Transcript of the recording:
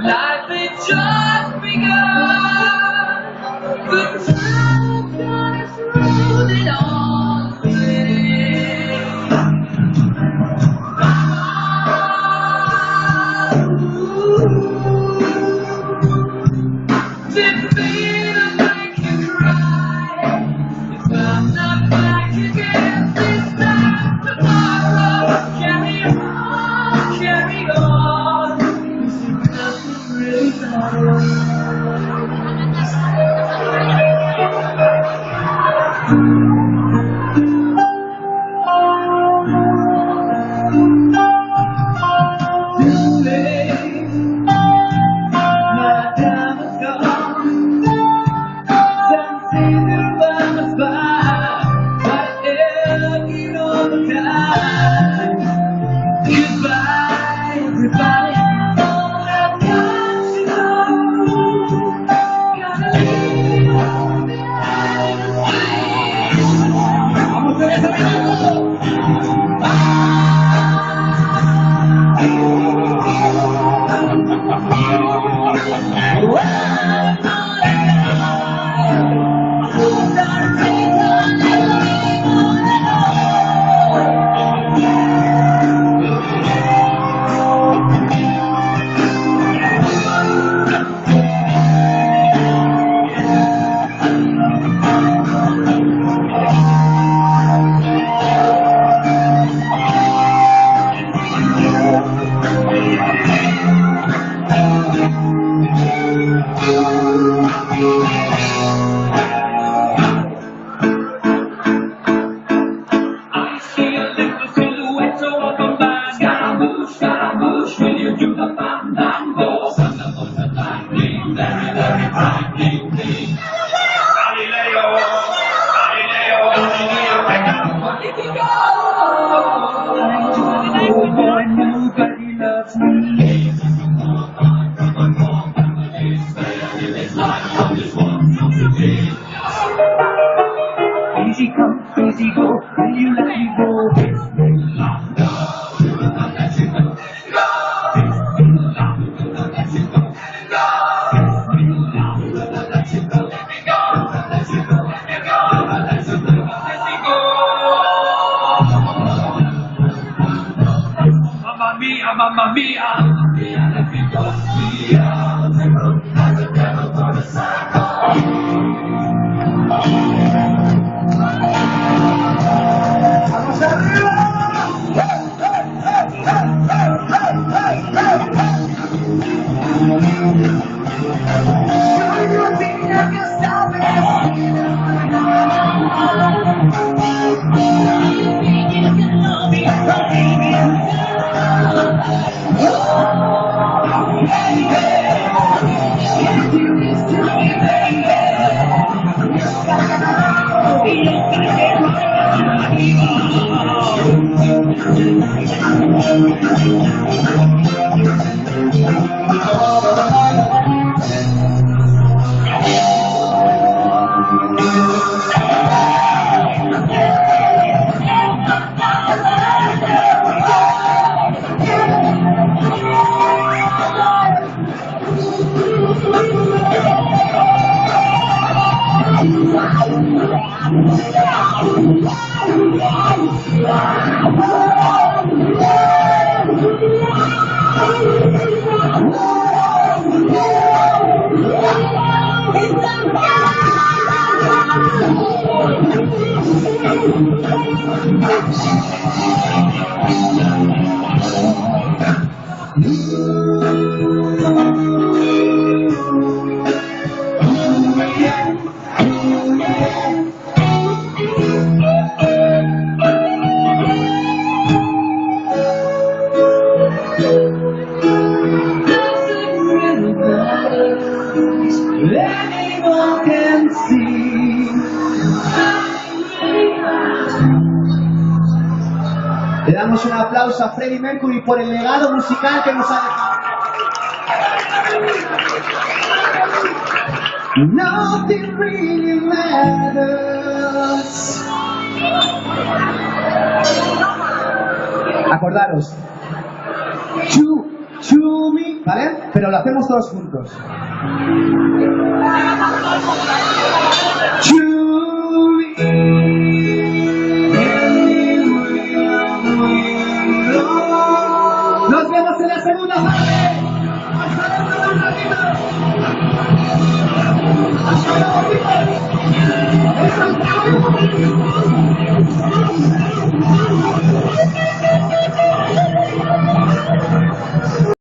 Life had just begun. Good times got us rolling on the didn't mean to make you cry. If I'm not back again this time tomorrow, carry on. This is nothing really matters. Too late, my time is gone. Dancing around the fire, but looking all the time. Goodbye, everybody. I've got to go. Gotta leave all behind. Nobody loves me. Easy come, easy go, will you let me go? Mamma mia, let me go. Vamos arriba. Anyone can see. Le damos un aplauso a Freddie Mercury por el legado musical que nos ha dejado. Nothing really matters. Acordaros. To me, ¿vale? Pero lo hacemos todos juntos. To me. Nos vemos en la segunda parte. Hasta dentro de un ratito.